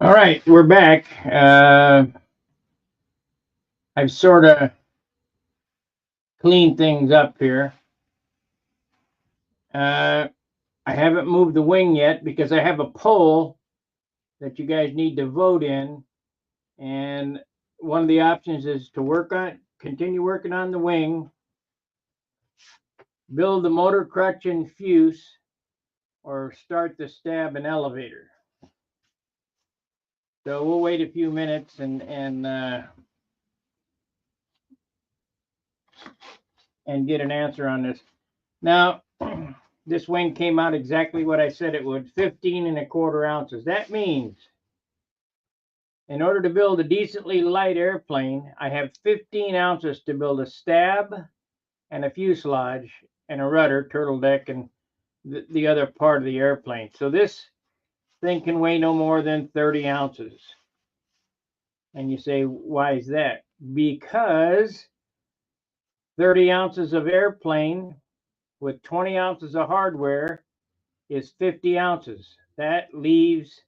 All right, we're back. I've sort of cleaned things up here. I haven't moved the wing yet because I have a poll that you guys need to vote in. And one of the options is to continue working on the wing, build the motor crutch and fuse, or start the stab and elevator. So we'll wait a few minutes and get an answer on this. Now, this wing came out exactly what I said it would, 15¼ ounces. That means in order to build a decently light airplane, I have 15 ounces to build a stab and a fuselage and a rudder, turtle deck, and the other part of the airplane. So this thing can weigh no more than 30 ounces. And you say, why is that? Because 30 ounces of airplane with 20 ounces of hardware is 50 ounces. That leaves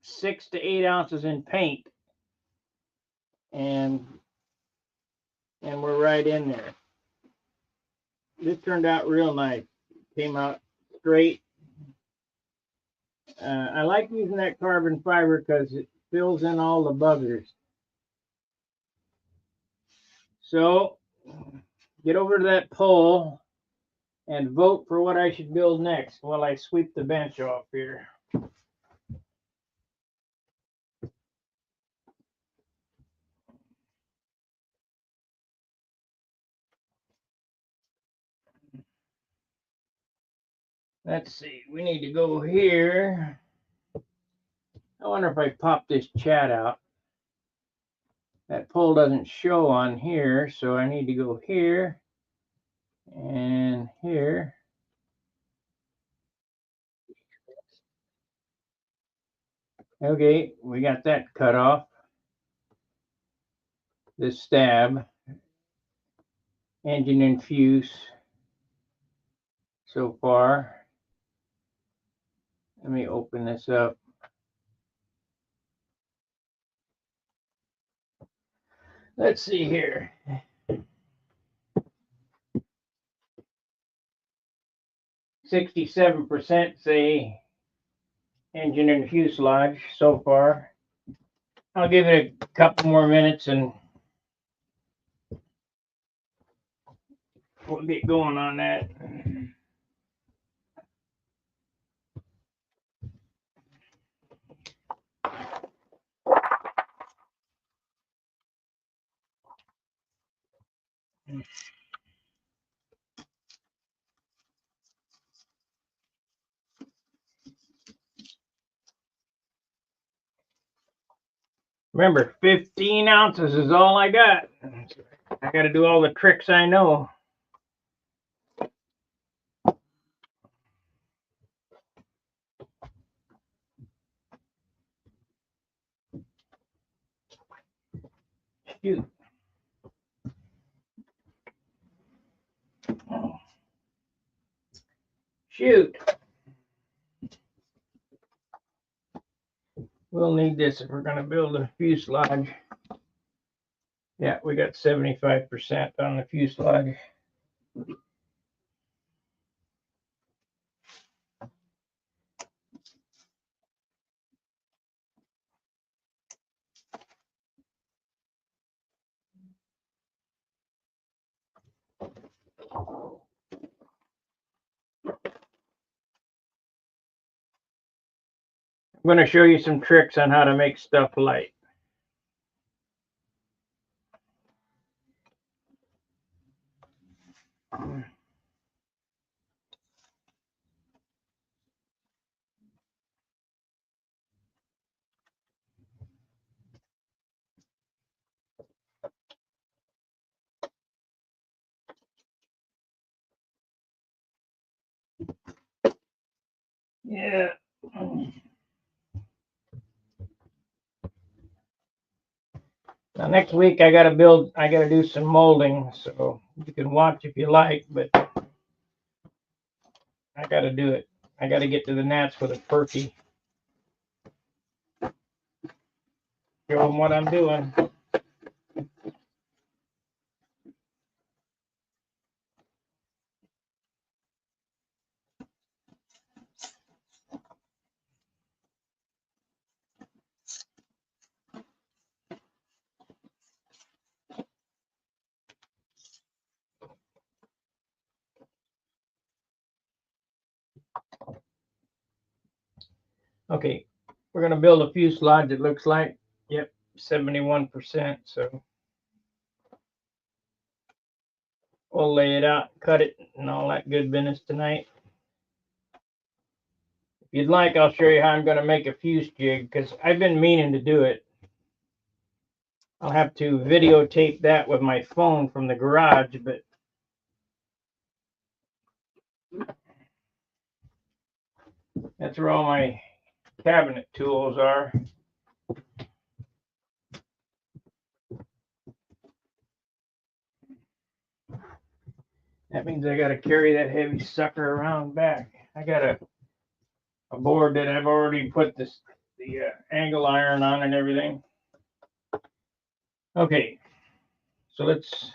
6 to 8 ounces in paint. And we're right in there. This turned out real nice. Came out straight. I like using that carbon fiber because it fills in all the buggers. So get over to that poll and vote for what I should build next while I sweep the bench off here. Let's see, we need to go here. I wonder if I pop this chat out. That poll doesn't show on here, so I need to go here and here. Okay, we got that cut off. This stab, engine and fuse so far. Let me open this up. Let's see here. 67% say engine and fuselage so far. I'll give it a couple more minutes and we'll get going on that. Remember, 15 ounces is all I got. I got to do all the tricks I know. Shoot. Shoot. We'll need this if we're going to build a fuselage. Yeah, we got 75% on the fuselage. I'm going to show you some tricks on how to make stuff light. Yeah. Now next week I got to do some molding, so you can watch if you like, but I got to do it. I got to get to the gnats with a perky. Show them what I'm doing. Okay, we're going to build a fuselage, it looks like. Yep, 71%. So we'll lay it out, cut it, and all that good business tonight. If you'd like, I'll show you how I'm going to make a fuse jig, because I've been meaning to do it. I'll have to videotape that with my phone from the garage, but that's where all my cabinet tools are. That means I got to carry that heavy sucker around back. I got a board that I've already put the angle iron on and everything. Okay, so let's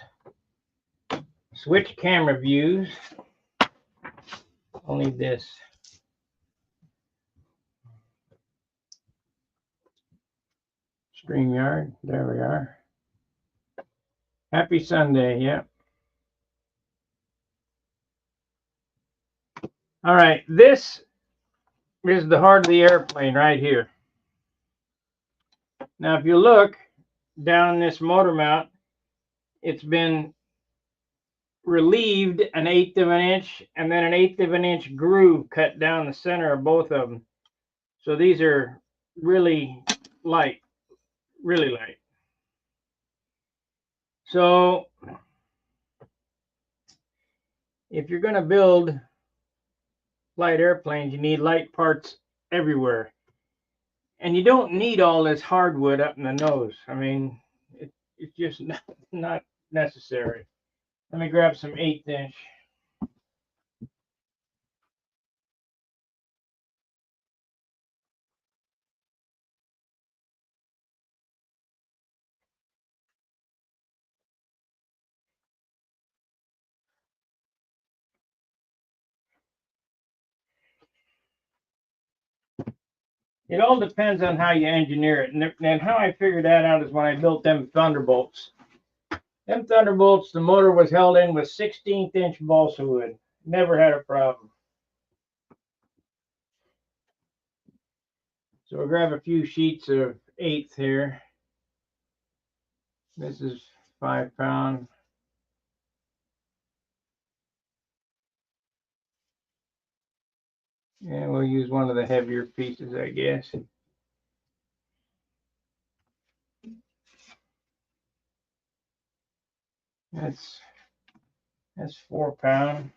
switch camera views. I'll need this. StreamYard, there we are. Happy Sunday, yeah. All right, this is the heart of the airplane right here. Now, if you look down this motor mount, it's been relieved 1/8 of an inch and then 1/8 of an inch groove cut down the center of both of them. So these are really light, really light. So if you're going to build light airplanes, you need light parts everywhere. And you don't need all this hardwood up in the nose. I mean, it's just not necessary. Let me grab some 1/8 inch. It all depends on how you engineer it. And how I figured that out is when I built them Thunderbolts. Them Thunderbolts, the motor was held in with 1/16 inch balsa wood. Never had a problem. So we'll grab a few sheets of 1/8 here. This is 5 pound. And we'll use one of the heavier pieces, I guess. That's 4 pound.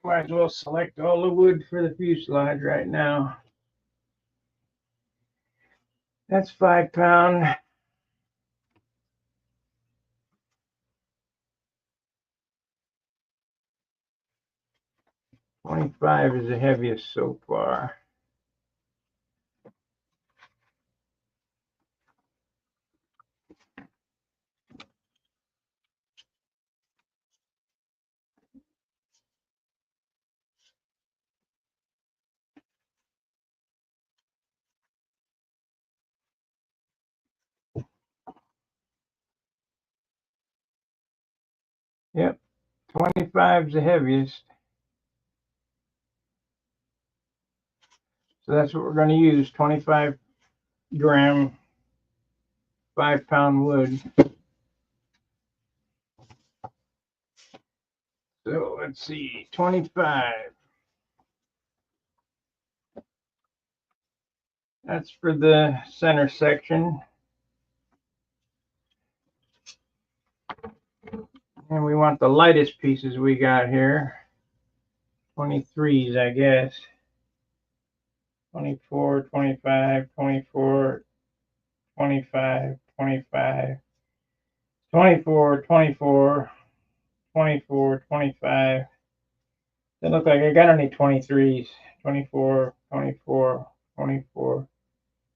Might as well select all the wood for the fuselage right now. That's 5 pound. .25 is the heaviest so far. Yep, 25 is the heaviest. So that's what we're going to use, 25 gram, 5 pound wood. So let's see, 25. That's for the center section. And we want the lightest pieces we got here. 23s, I guess. 24, 25, 24, 25, 25, 24, 24, 24, 25. It look like I got any 23s. 24, 24, 24,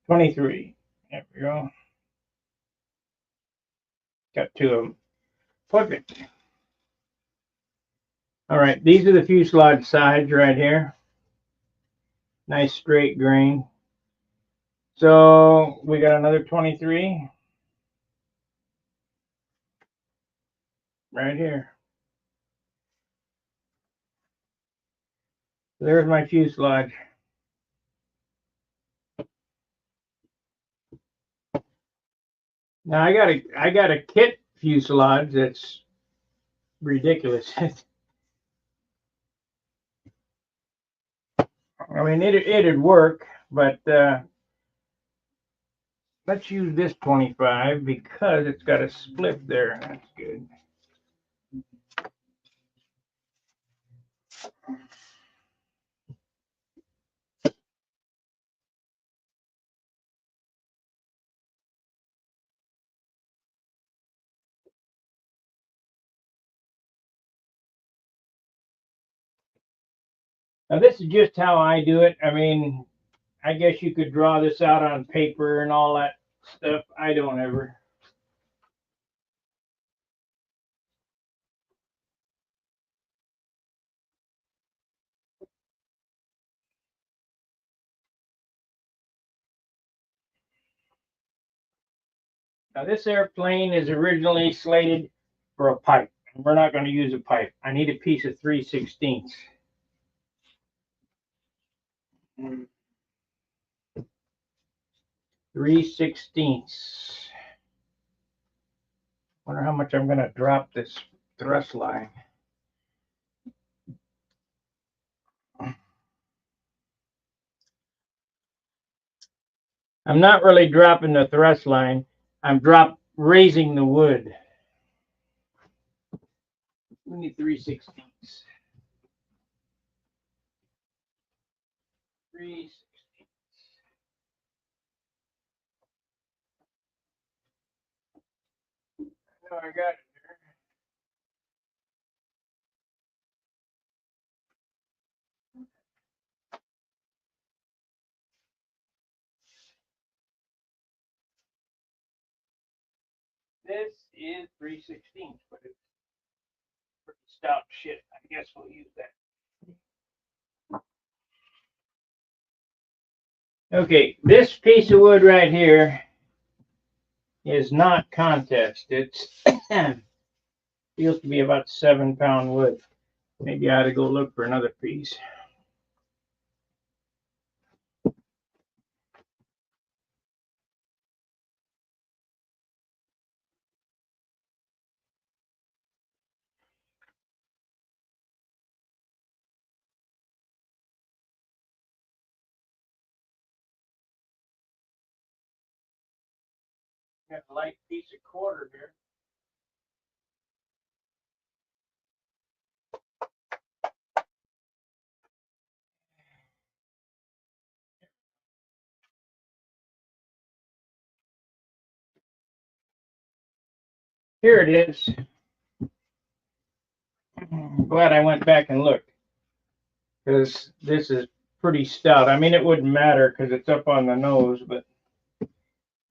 23. There we go. Got two of them. Perfect. All right, these are the fuselage sides right here. Nice straight grain. So we got another 23 right here. There's my fuselage. Now I got a kit fuselage that's ridiculous. I mean it'd work, but let's use this 25 because it's got a split there. That's good. Now this is just how I do it. I mean, I guess you could draw this out on paper and all that stuff. I don't ever. Now this airplane is originally slated for a pipe. We're not going to use a pipe. I need a piece of 3/16. 3/16. Wonder how much I'm going to drop this thrust line. I'm not really dropping the thrust line. I'm raising the wood. We need 3/16. 3/16. No, I got it. This is 3/16, but it's pretty stout shit. I guess we'll use that. Okay, this piece of wood right here is not contest. It's feels to be about 7-pound wood. Maybe I ought to go look for another piece. Got a light piece of quarter here. Here it is. I'm glad I went back and looked because this is pretty stout. I mean, it wouldn't matter because it's up on the nose, but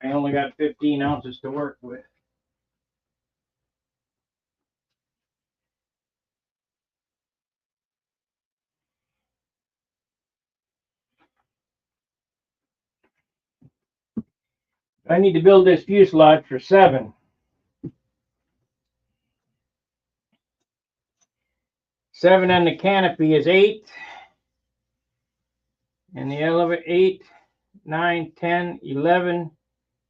I only got 15 ounces to work with. I need to build this fuselage for 7. 7 on the canopy is 8. And the elevator 8, 9, 10, 11,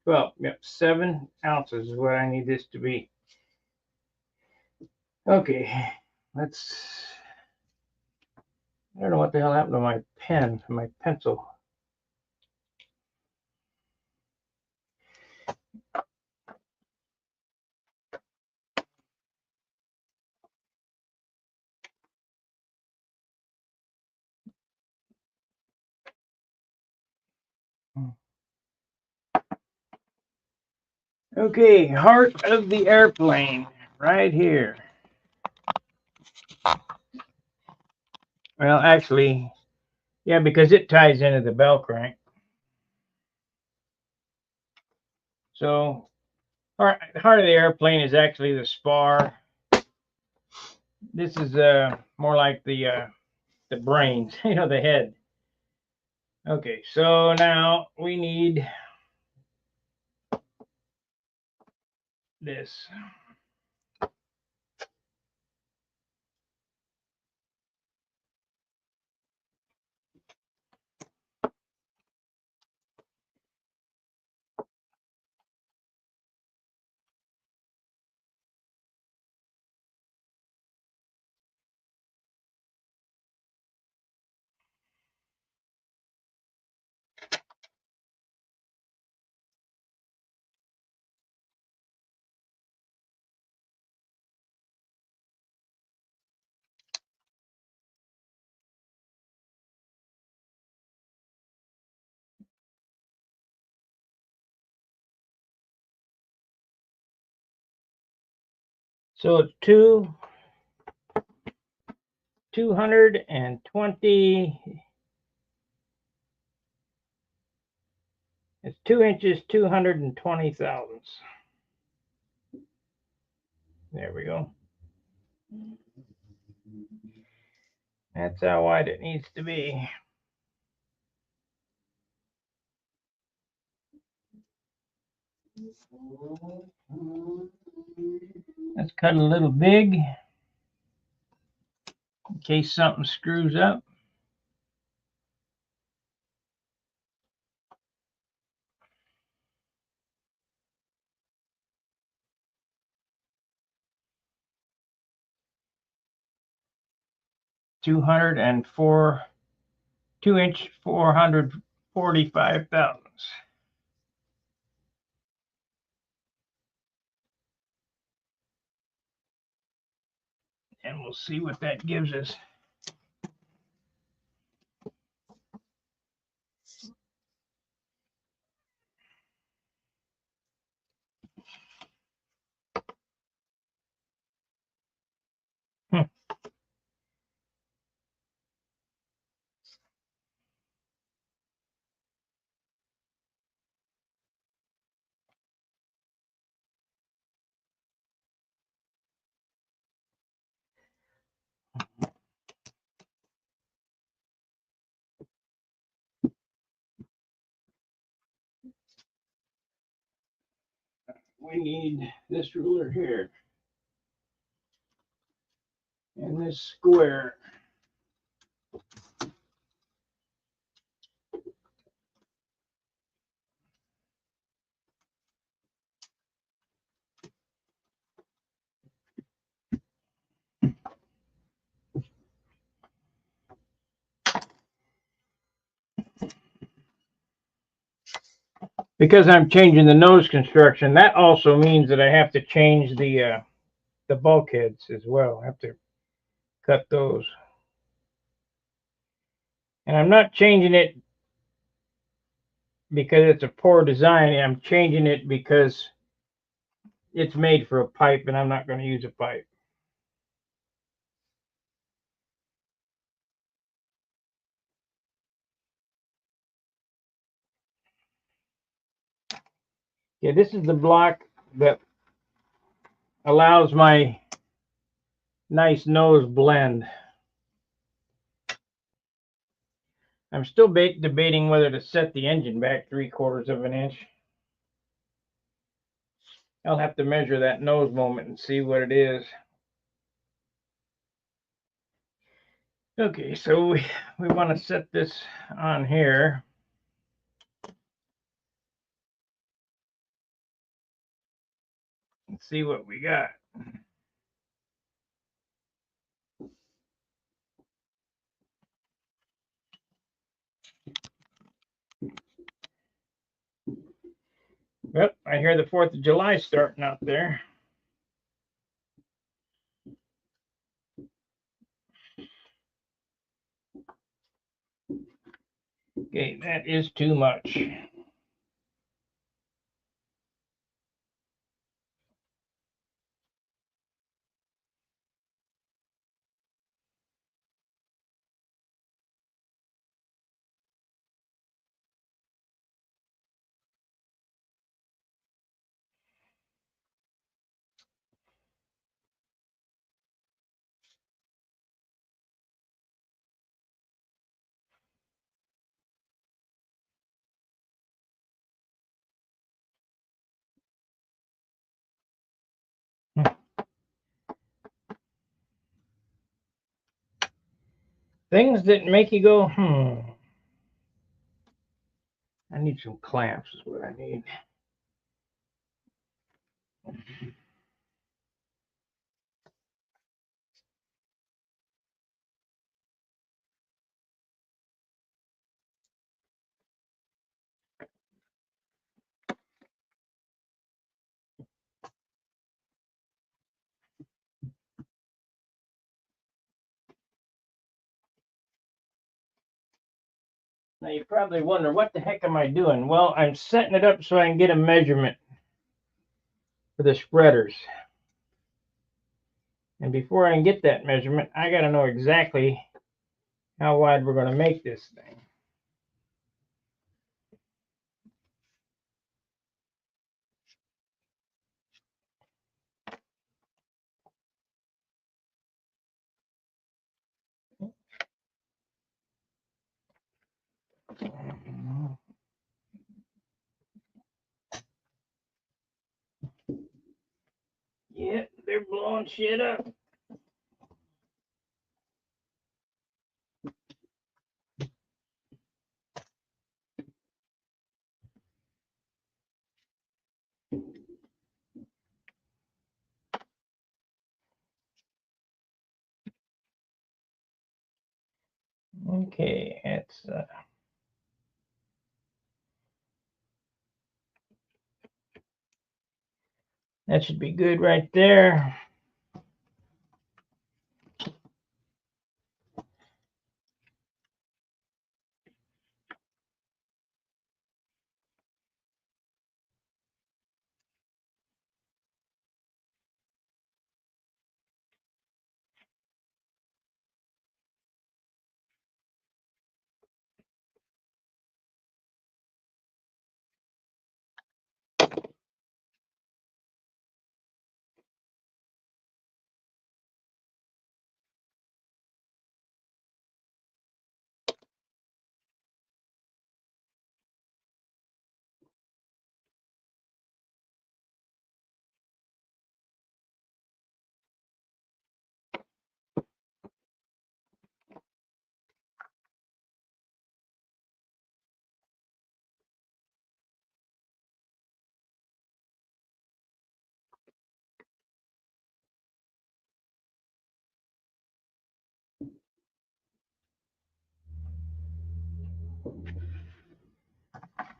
12. Yep, 7 ounces is what I need this to be. Okay, let's. I don't know what the hell happened to my pen, my pencil. Okay, heart of the airplane, right here. Well, actually, yeah, because it ties into the bell crank. So, heart of the airplane is actually the spar. This is more like the brains, the head. Okay, so now we need this. So it's 220. It's 2 inches, 220 thousandths. There we go. That's how wide it needs to be. Let's cut a little big in case something screws up. Two hundred and four, 2-inch, 445 thousandths. And we'll see what that gives us. We need this ruler here and this square. Because I'm changing the nose construction, that also means that I have to change the bulkheads as well. I have to cut those. And I'm not changing it because it's a poor design. I'm changing it because it's made for a pipe and I'm not going to use a pipe. Yeah, this is the block that allows my nice nose blend. I'm still debating whether to set the engine back 3/4 of an inch. I'll have to measure that nose moment and see what it is. Okay, so we want to set this on here. Let's see what we got. Well, I hear the 4th of July starting out there. Okay, that is too much. Things that make you go, I need some clamps is what I need. Now you probably wonder, what the heck am I doing? Well, I'm setting it up so I can get a measurement for the spreaders. And before I can get that measurement, I got to know exactly how wide we're going to make this thing. Yep, they're blowing shit up. Okay, that should be good right there.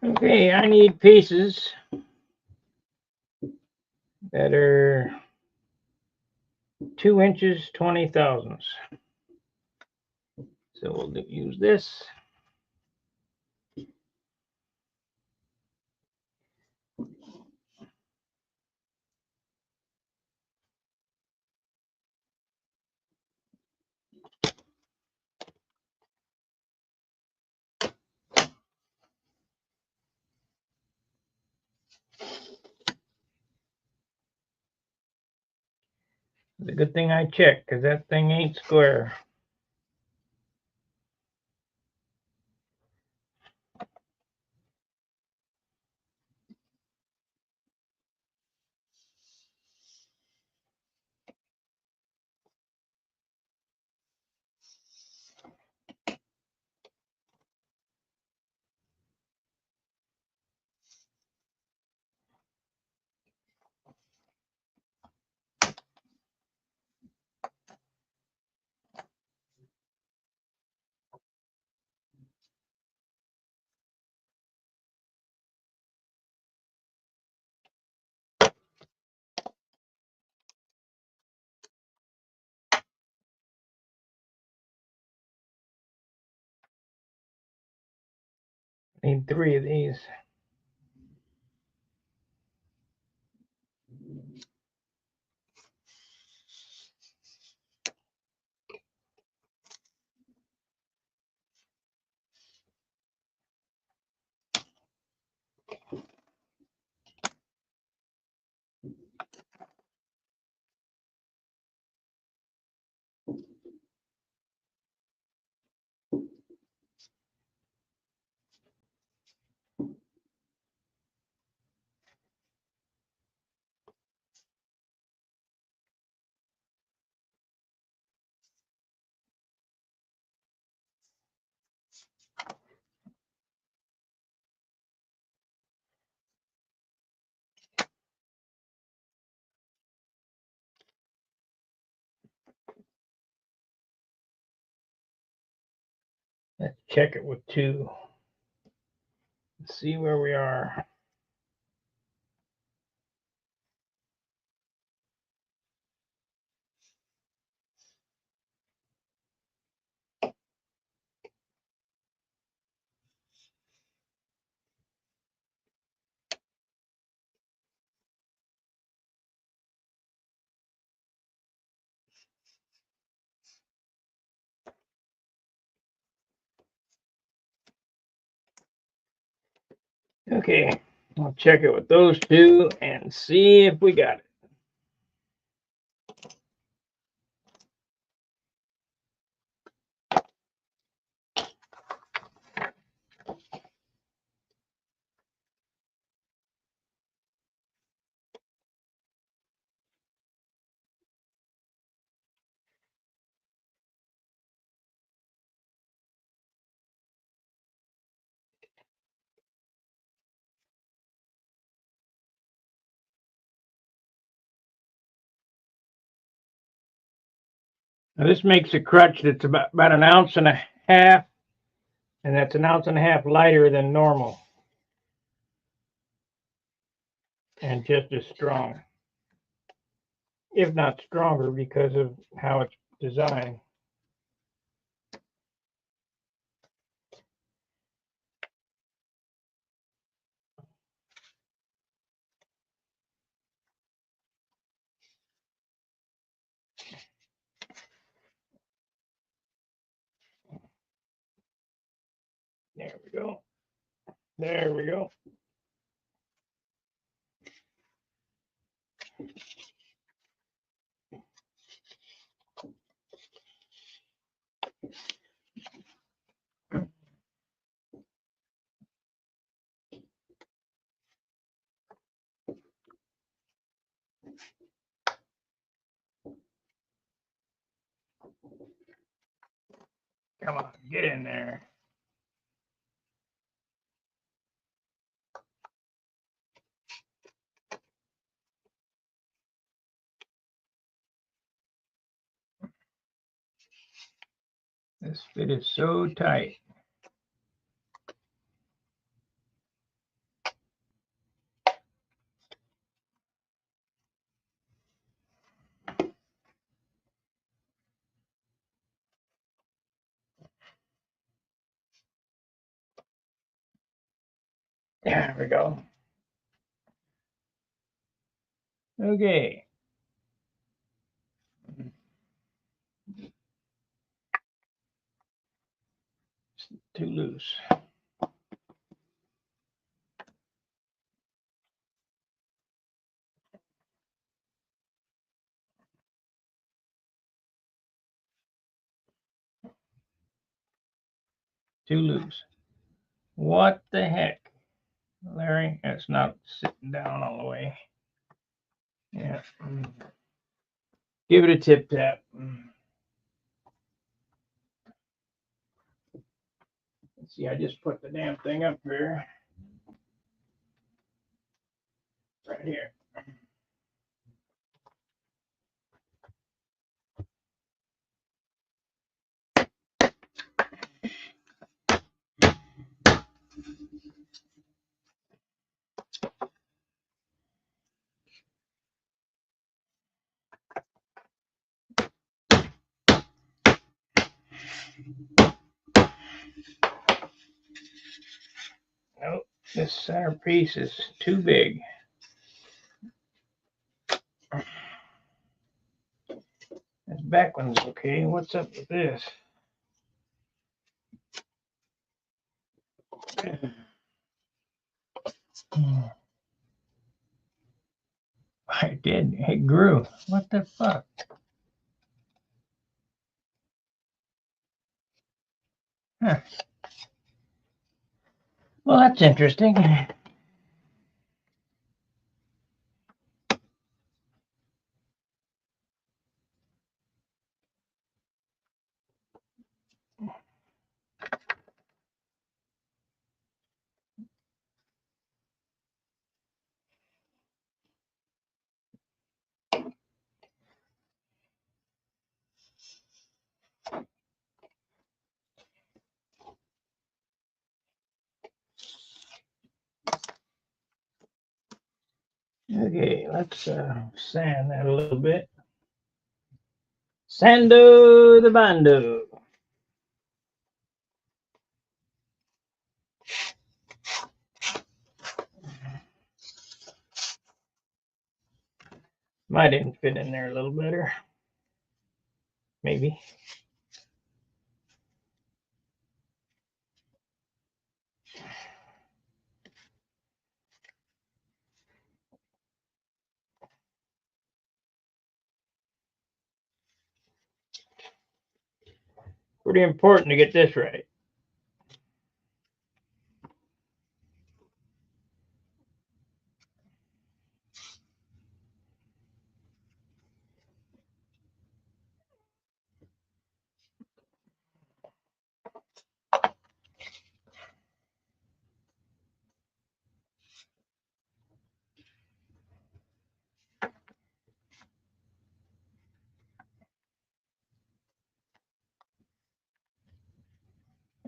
Okay, I need pieces that are 2 inches 20 thousandths. So we'll use this. It's a good thing I checked, because that thing ain't square. Need 3 of these. Let's check it with 2. Let's see where we are. Okay, I'll check it with those 2 and see if we got it. Now this makes a crutch that's about 1.5 ounces, and that's 1.5 ounces lighter than normal, and just as strong, if not stronger, because of how it's designed. There we go. There we go. Come on, get in there. This fit is so tight. There we go. Okay. It's too loose. Too loose. What the heck, Larry? That's not sitting down all the way. Yeah. Give it a tip tap. Let's see, I just put the damn thing up here. Right here. Nope, this centerpiece is too big. This back one's okay. What's up with this? I did. It grew. What the fuck? Huh. Well, that's interesting. Okay, let's sand that a little bit. Sando the bando. Might even fit in there a little better. Maybe. Pretty important to get this right.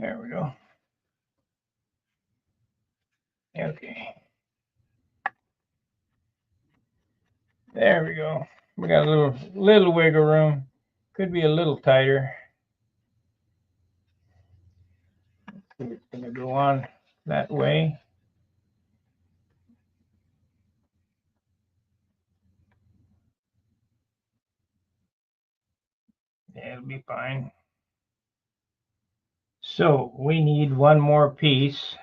There we go. Okay. There we go. We got a little wiggle room. Could be a little tighter. It's gonna go on that way. Yeah, it'll be fine. So we need one more piece.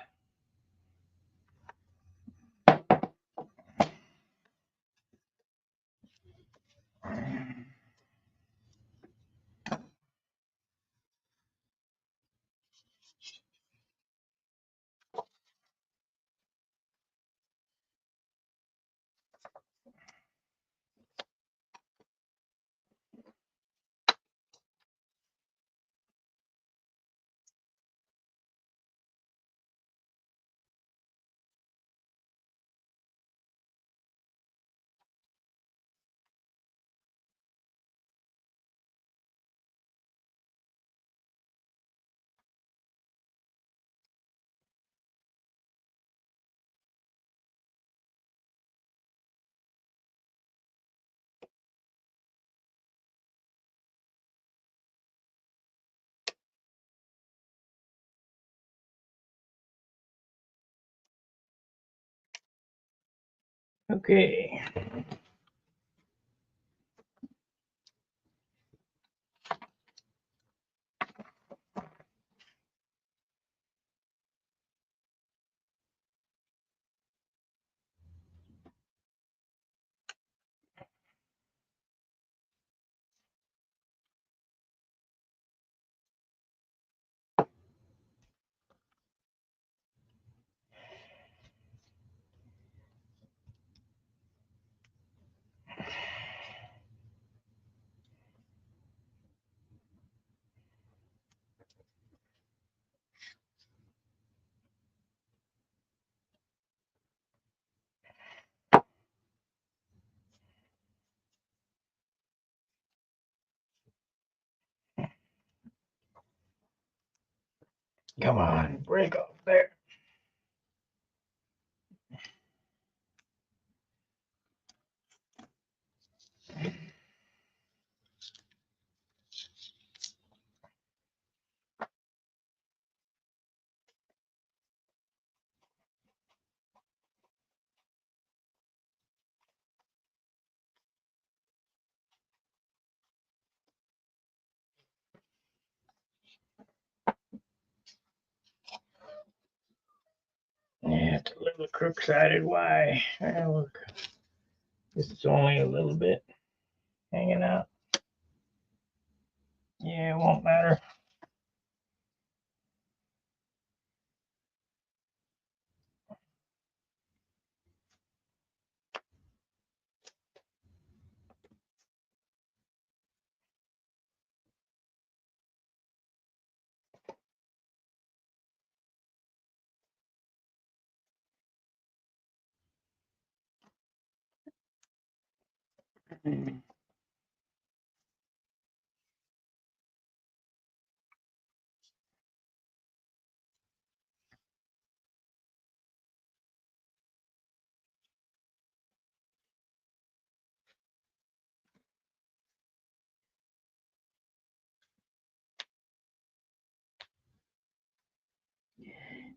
Okay. Come on, break off there. Yeah, it's a little crook-sided. Why? Look, this is only a little bit hanging out. Yeah, it won't matter.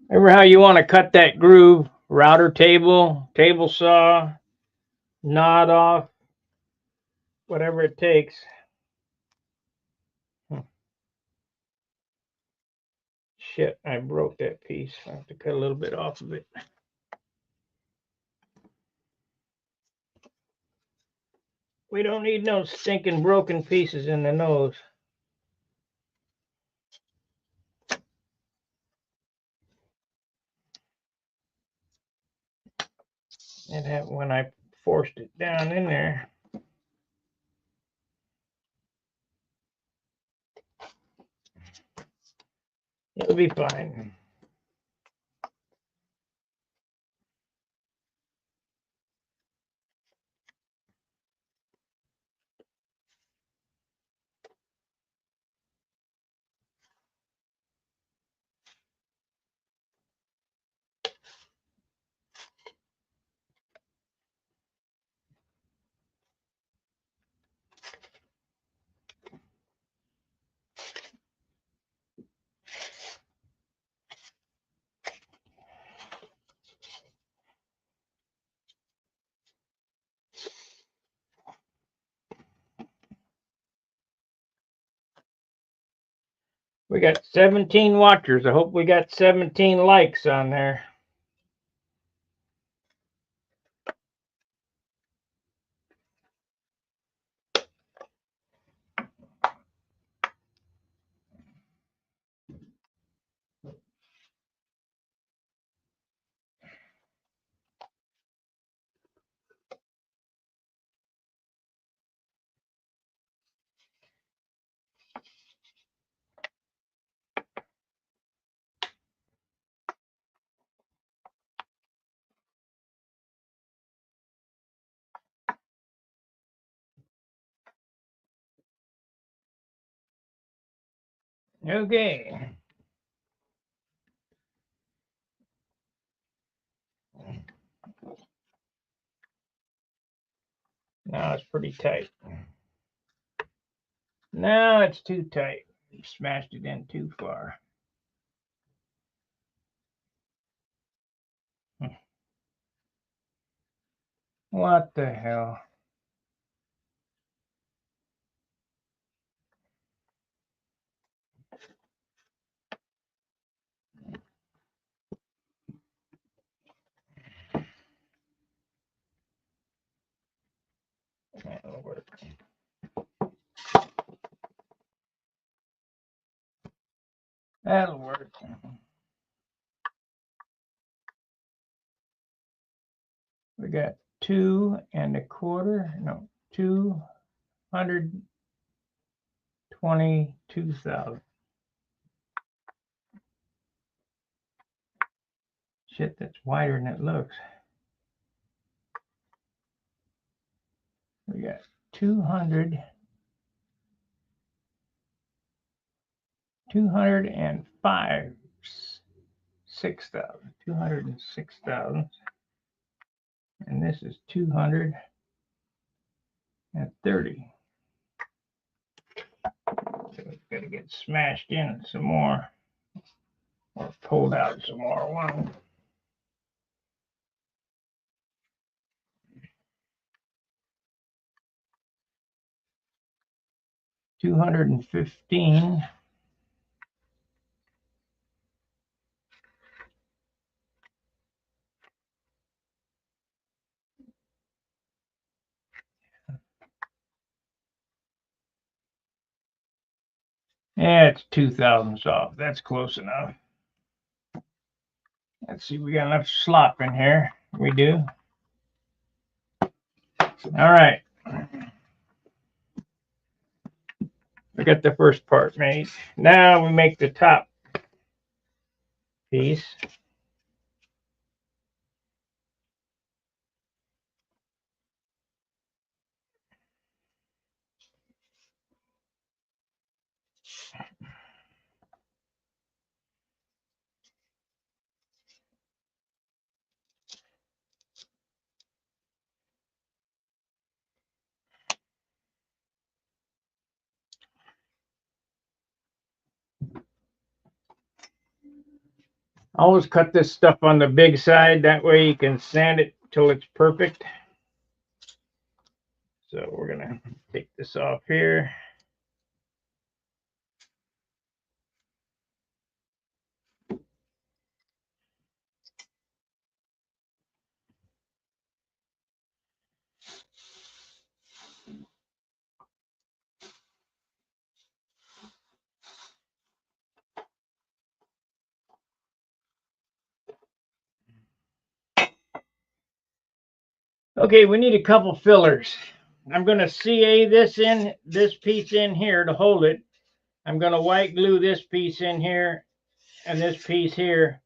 Remember how you want to cut that groove? Router table, table saw, knot off, whatever it takes. Shit, I broke that piece. I have to cut a little bit off of it. We don't need no stinking broken pieces in the nose. And when I forced it down in there, it'll be fine. We got 17 watchers. I hope we got 17 likes on there. Okay. Now it's pretty tight. Now it's too tight. You smashed it in too far. What the hell? That'll work. That'll work. We got 2 1/4. No, 222,000. Shit, that's wider than it looks. We got 205 6,000, 206,000, and this is 230. So it's got to get smashed in some more, or pulled out some more. One. $215. Yeah, it's 2,000 off. That's close enough. Let's see, we got enough slop in here. We do. All right. We got the first part made. Now we make the top piece. Always cut this stuff on the big side. That way you can sand it till it's perfect. So we're going to take this off here. Okay, we need a couple fillers. I'm going to CA this piece in here to hold it. I'm going to white glue this piece in here and this piece here,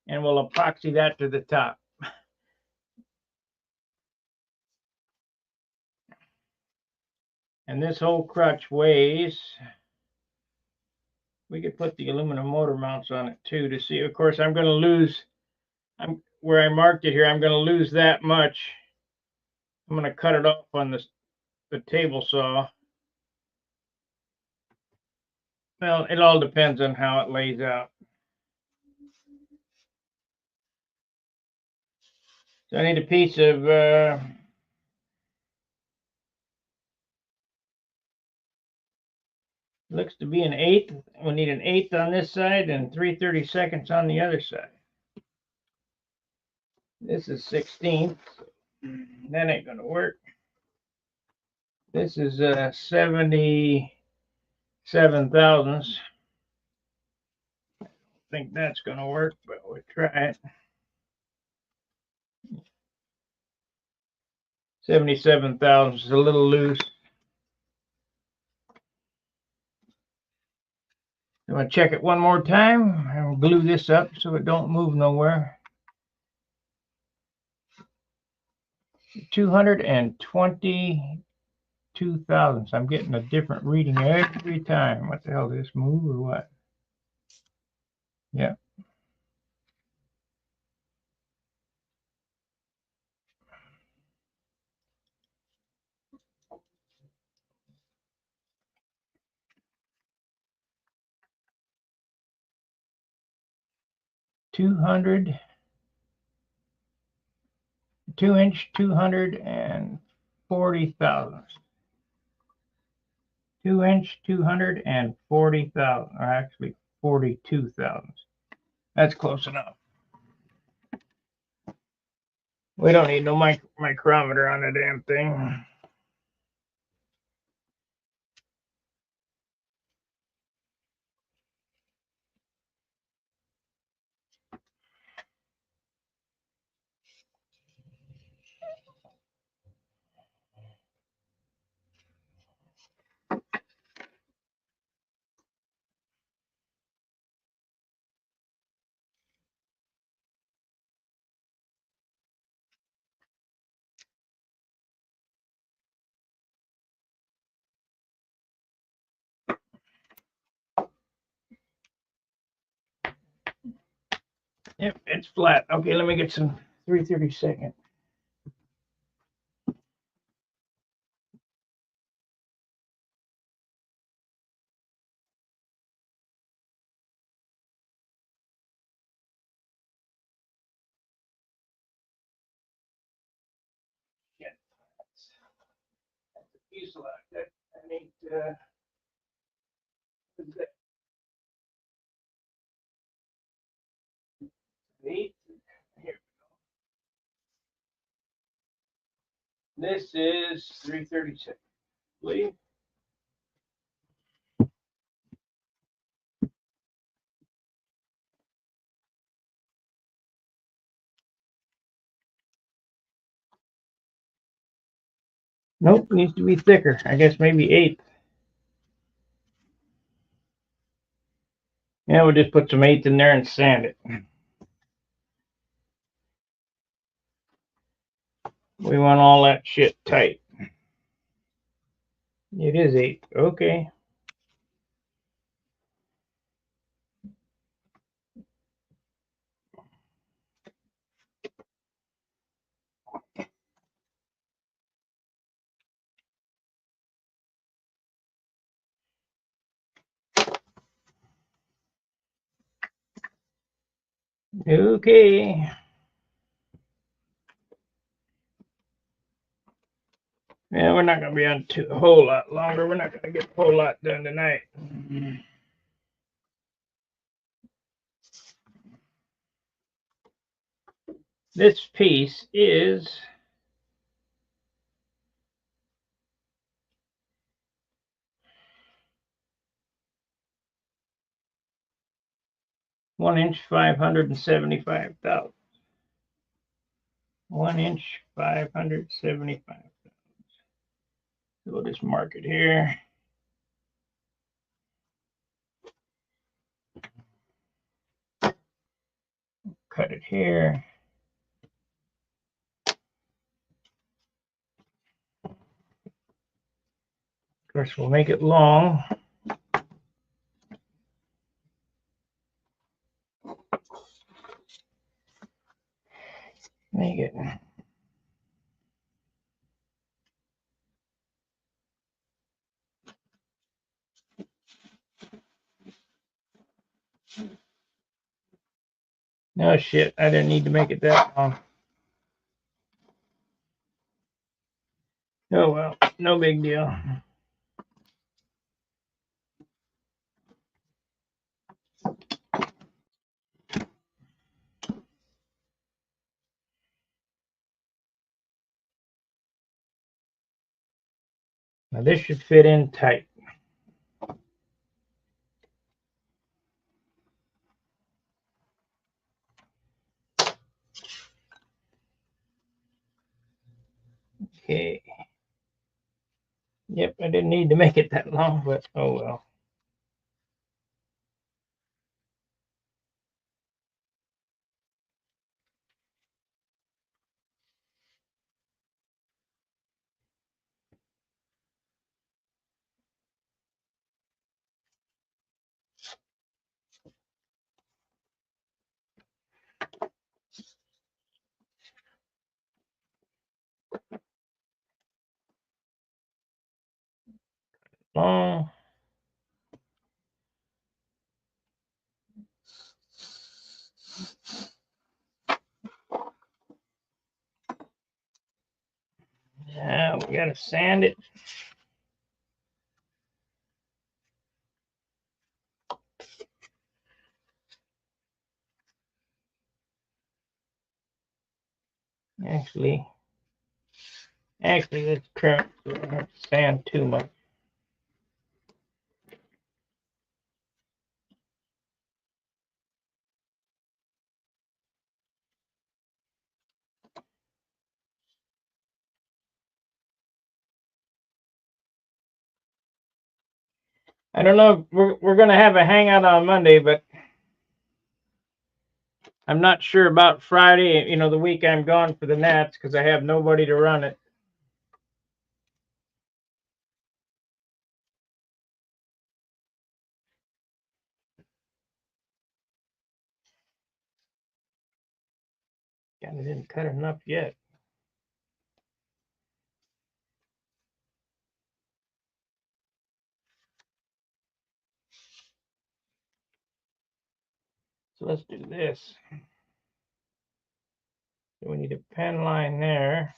and we'll epoxy that to the top. And this whole crutch weighs, we could put the aluminum motor mounts on it too to see. Of course, I'm going to lose, where I marked it here, I'm going to lose that much. I'm going to cut it off on the table saw. Well, it all depends on how it lays out. So I need a piece of looks to be an 1/8. We need an 1/8 on this side and 3/32 on the other side. This is 16th. That ain't gonna work. This is 77 thousandths. I think that's gonna work, but we'll try it. 77 thousandths is a little loose. I'm gonna check it one more time and glue this up so it don't move nowhere. 222 thousandths. I'm getting a different reading every time. What the hell, did this move or what? Yeah. Two inch 240 thousandths. 2-inch 240 thousandths, or actually 42 thousandths. That's close enough. We don't need no micrometer on the damn thing. Yep, it's flat. Okay, let me get some 3/32. Yeah, that's a fuselage. That ain't eight. Here. This is 3/32. Believe. Nope, needs to be thicker. I guess maybe 8. Yeah, we'll just put some 8 in there and sand it. We want all that shit tight. It is 8. Okay. Okay. Yeah, we're not going to be on a whole lot longer. We're not going to get a whole lot done tonight. This piece is 1 inch, 575,000. 1 inch, 575,000. So we'll just mark it here. Cut it here. Of course, we'll make it long. Make it. No shit, I didn't need to make it that long. Oh well, no big deal. Now this should fit in tight. Okay. Yep, I didn't need to make it that long, but oh well. Long. Now we gotta sand it. Actually, this current doesn't sand too much. I don't know. We're gonna have a hangout on Monday, but I'm not sure about Friday. You know, the week I'm gone for the Nats because I have nobody to run it. God, I didn't cut enough yet. So let's do this. So we need a pen line there.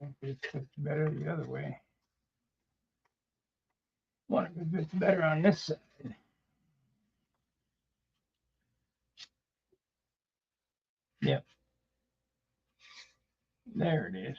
It fits better the other way. Wonder if it fits better on this side. Yep. There it is.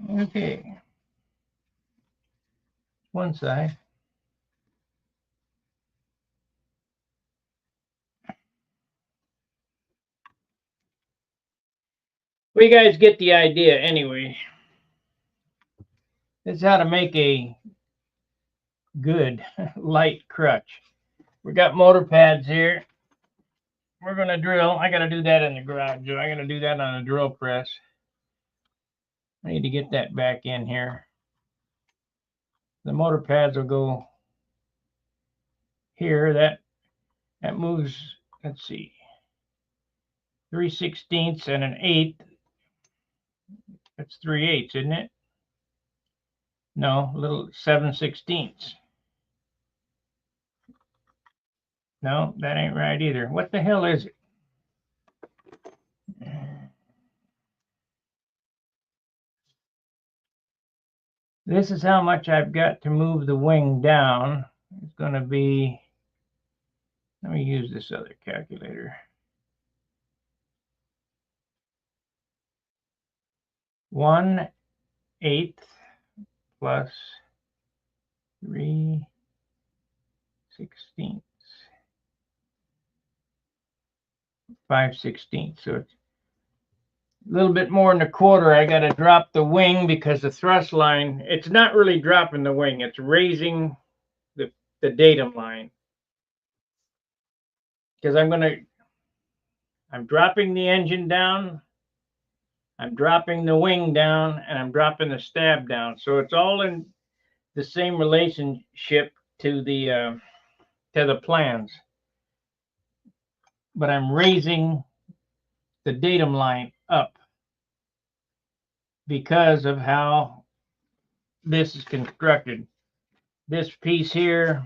Okay. One side. Well, you guys get the idea anyway. This is how to make a good light crutch. We got motor pads here. We're going to drill. I got to do that in the garage. I got to do that on a drill press. I need to get that back in here. The motor pads will go here. That moves, let's see, 3/16 and an 1/8. That's 3/8, isn't it? No, a little 7/16. No, that ain't right either. What the hell is it? This is how much I've got to move the wing down. It's going to be, let me use this other calculator. 1/8 plus 3/16. 5/16. So it's a little bit more than a quarter. I got to drop the wing because the thrust line, it's not really dropping the wing. It's raising the datum line. Because I'm dropping the engine down, I'm dropping the wing down, and I'm dropping the stab down. So it's all in the same relationship to the plans. But I'm raising the datum line up because of how this is constructed. This piece here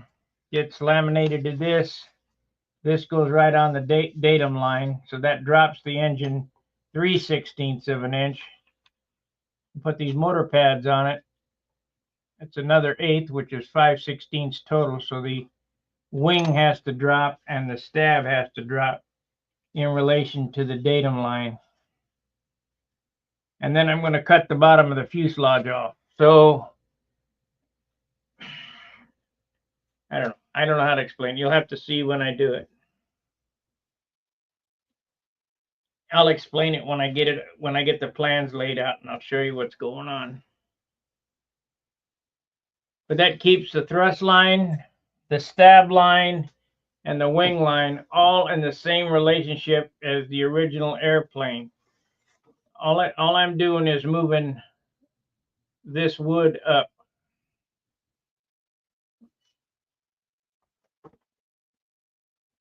gets laminated to this. This goes right on the datum line. So that drops the engine 3/16 of an inch. Put these motor pads on it. It's another 1/8, which is 5/16 total. So the wing has to drop and the stab has to drop in relation to the datum line. And then I'm going to cut the bottom of the fuselage off. So I don't know how to explain. You'll have to see when I do it. I'll explain it when I get the plans laid out, and I'll show you what's going on. But that keeps the thrust line, the stab line, and the wing line all in the same relationship as the original airplane. All I'm doing is moving this wood up.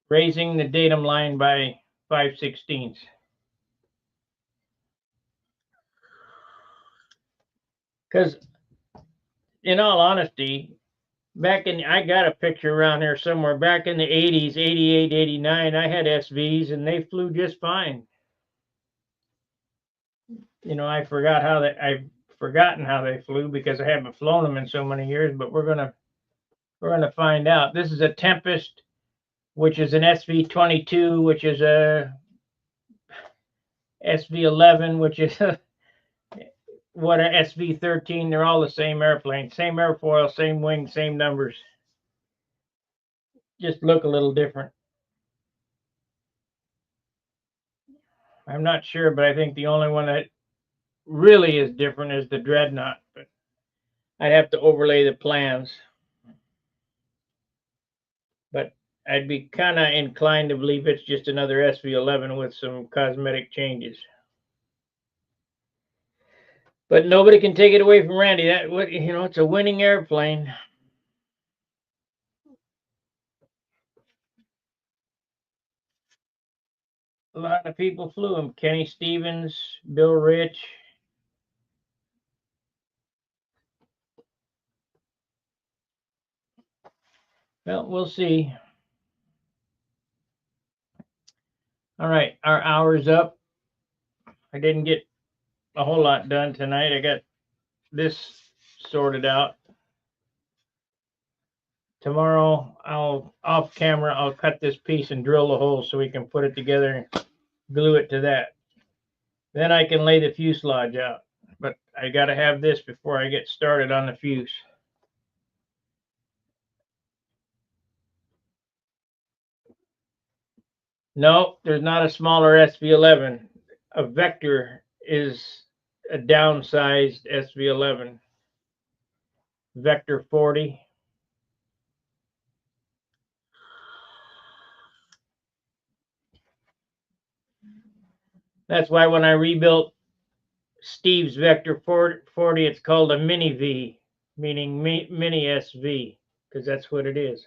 Raising the datum line by 5/16. Because in all honesty, I got a picture around here somewhere, back in the 80s, 88, 89, I had SVs and they flew just fine. You know, I've forgotten how they flew because I haven't flown them in so many years, but we're gonna find out. This is a Tempest, which is an SV-22, which is a SV-11, which is a what a SV-13. They're all the same airplane, same airfoil, same wing, same numbers. Just look a little different. I'm not sure, but I think the only one that really is different is the Dreadnought. But I'd have to overlay the plans. But I'd be kind of inclined to believe it's just another SV-11 with some cosmetic changes. But nobody can take it away from Randy. That what it's a winning airplane. A lot of people flew him. Kenny Stevens, Bill Rich. Well, we'll see. All right, our hour's up. I didn't get a whole lot done tonight. I got this sorted out. Tomorrow, off camera, I'll cut this piece and drill a hole so we can put it together and glue it to that. Then I can lay the fuselage out. But I got to have this before I get started on the fuse. No, there's not a smaller SV11. A Vector is a downsized SV11. Vector 40. That's why when I rebuilt Steve's Vector 40, it's called a mini V, meaning mini SV, because that's what it is.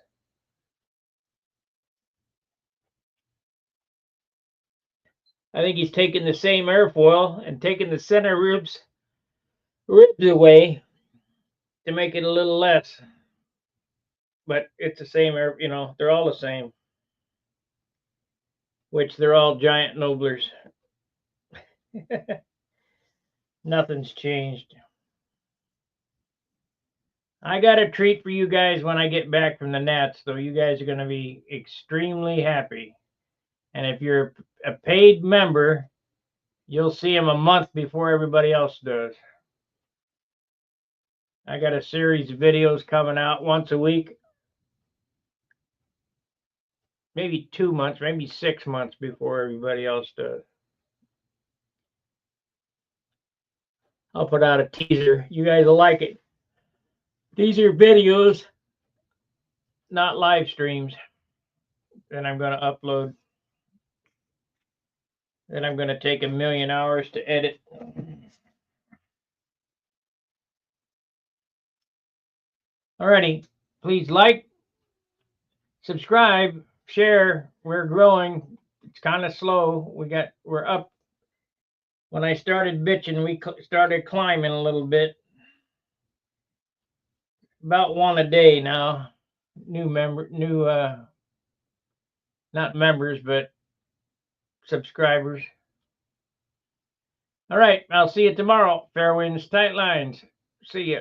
I think he's taking the same airfoil and taking the center ribs away to make it a little less. But it's the same air, they're all the same. Which they're all giant Noblers. Nothing's changed. I got a treat for you guys when I get back from the Nats, though. You guys are going to be extremely happy. And if you're a paid member, you'll see them a month before everybody else does. I got a series of videos coming out once a week. Maybe 2 months, maybe 6 months before everybody else does. I'll put out a teaser. You guys will like it. These are videos, not live streams. Then I'm going to upload. Then I'm going to take 1,000,000 hours to edit. Alrighty, please like, subscribe, share. We're growing. It's kind of slow. We're up. When I started bitching, we started climbing a little bit. About one a day now. Not members, but subscribers. All right, I'll see you tomorrow. Fair winds, tight lines. See ya.